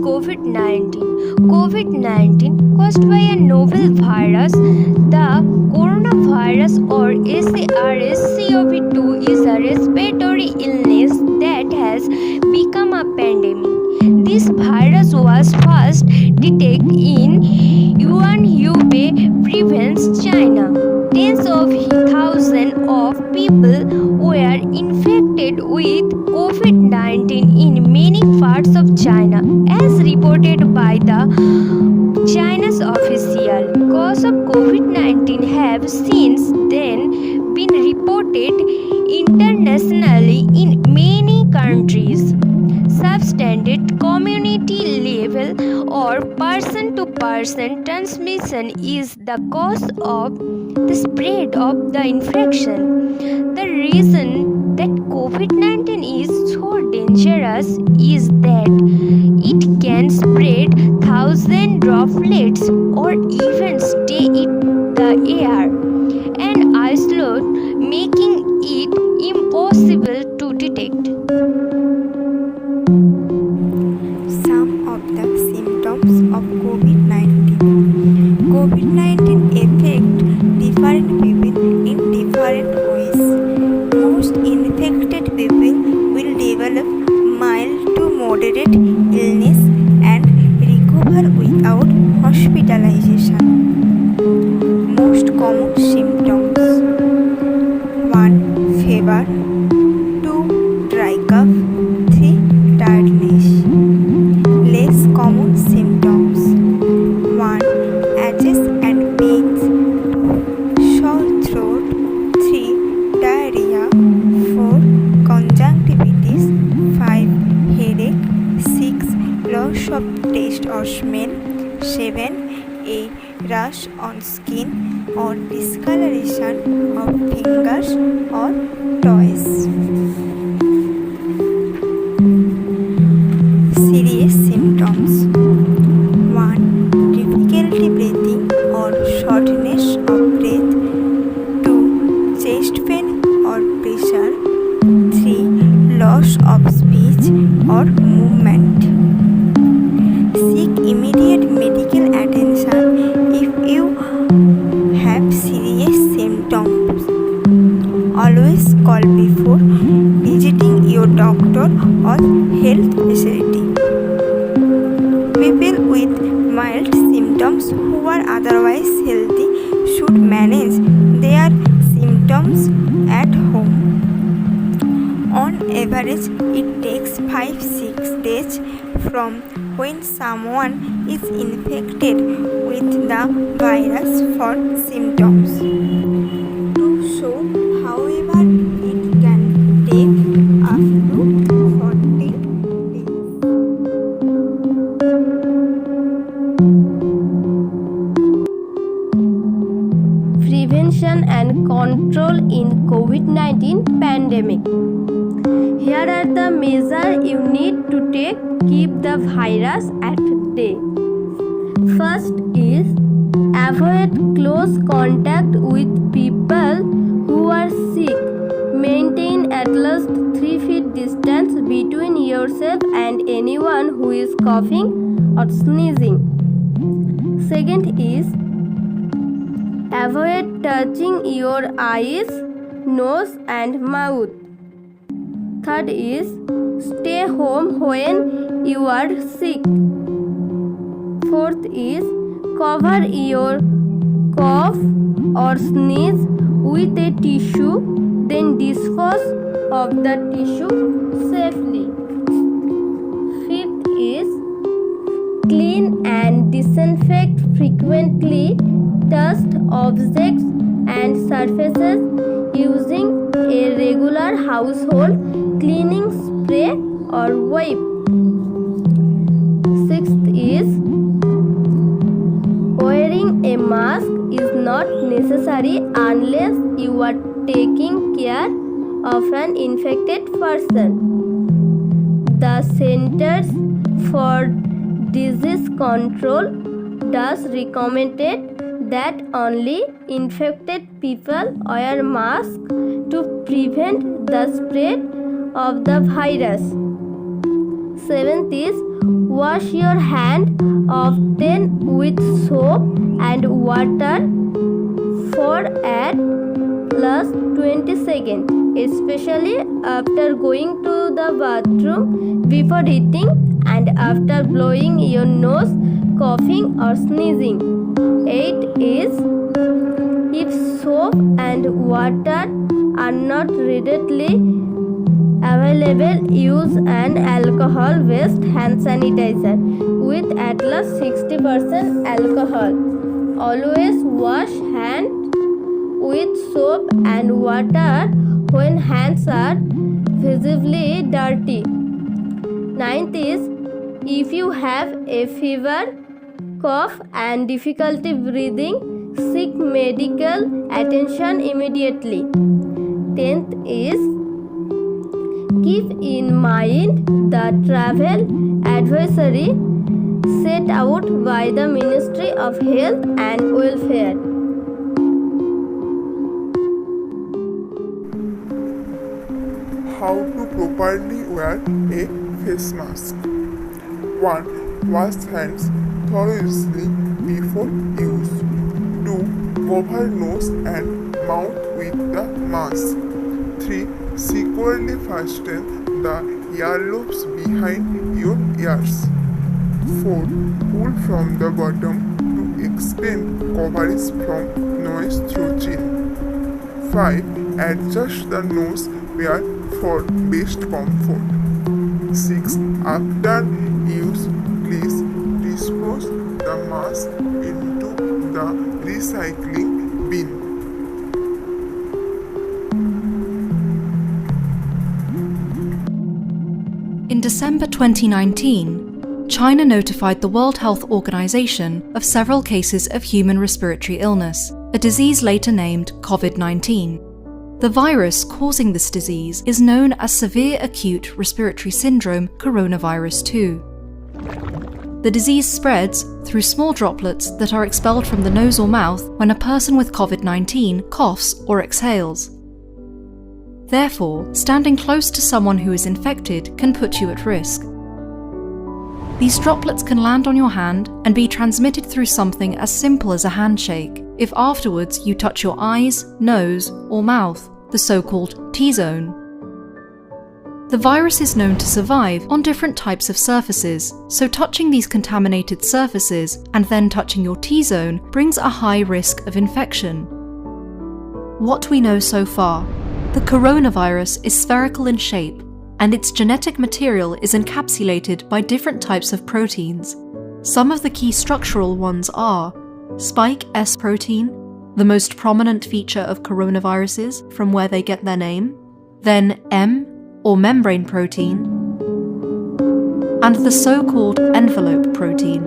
COVID-19. COVID-19 caused by a novel virus. The coronavirus or SARS-CoV-2 is a respiratory illness that has become a pandemic. This virus was first detected in Hubei province, China. Tens of thousands of people were infected with COVID-19 in many parts of China, as reported by the China's official. Cause of COVID-19 have since then been reported internationally in many countries. Substandard community level or person to person transmission is the cause of the spread of the infection. The reason that COVID-19 is so dangerous is that it can spread thousand droplets or even stay in the air and isolate, making it impossible to detect. Some of the symptoms of COVID-19. COVID-19 affect different people in different ways. Most infected people will develop mild to moderate illness and recover without hospitalization. Most common symptoms: 1. Fever, 2. Dry cough, 3. Tiredness. Less common symptoms: 1. Aches and pains, 2. Sore throat, 3. Diarrhea, 4. Conjunctivitis, 5. Headache, 6. Loss of taste or smell, 7. A rash on skin or discoloration of fingers or toes. Serious symptoms: 1. Difficulty breathing or shortness of breath, 2. Chest pain or pressure, 3. Loss of speech or movement. Seek immediate medical attention if you have serious symptoms. Always call before visiting your doctor or health facility. People with mild symptoms who are otherwise healthy should manage their symptoms at home. On average, it takes 5-6 days from when someone is infected with the virus for symptoms to show. However, it can take up to 14 days. Prevention and control in COVID-19 pandemic. Here are the measures you need to take keep the virus at bay. First is avoid close contact with people who are sick. Maintain at least 3 feet distance between yourself and anyone who is coughing or sneezing. Second is avoid touching your eyes, nose and mouth. Third is stay home when you are sick. Fourth is cover your cough or sneeze with a tissue, then dispose of the tissue safely. Fifth is clean and disinfect frequently. Touch objects and surfaces using a regular household cleaning spray or wipe. Sixth is wearing a mask is not necessary unless you are taking care of an infected person. The Centers for Disease Control does recommended that only infected people wear masks to prevent the spread of the virus. Seventh is Wash your hand often with soap and water for at least 20 seconds, especially after going to the bathroom, before eating, and after blowing your nose, coughing, or sneezing. 8 is, if soap and water are not readily available, use an alcohol-based hand sanitizer with at least 60% alcohol. Always wash hands with soap and water when hands are visibly dirty. 9th is, if you have a fever, cough, and difficulty breathing, seek medical attention immediately. 10th is, keep in mind the travel advisory set out by the Ministry of Health and Welfare. How to properly wear a face mask. 1. Wash hands thoroughly before use. 2. Cover nose and mouth with the mask. 3. Securely fasten the earlobes behind your ears. 4. Pull from the bottom to extend coverage from noise through chin. 5. Adjust the nose pair for best comfort. 6. After use, please dispose the mask into the recycling bin. In December 2019, China notified the World Health Organization of several cases of human respiratory illness, a disease later named Covid19. The virus causing this disease is known as severe acute respiratory syndrome coronavirus 2. The disease spreads through small droplets that are expelled from the nose or mouth when a person with Covid-19 coughs or exhales. Therefore, standing close to someone who is infected can put you at risk. These droplets can land on your hand and be transmitted through something as simple as a handshake, if afterwards you touch your eyes, nose, or mouth, the so-called T-zone. The virus is known to survive on different types of surfaces, so touching these contaminated surfaces and then touching your T-zone brings a high risk of infection. What we know so far: the coronavirus is spherical in shape, and its genetic material is encapsulated by different types of proteins. Some of the key structural ones are spike S protein, the most prominent feature of coronaviruses from where they get their name, then M, or membrane protein, and the so-called envelope protein.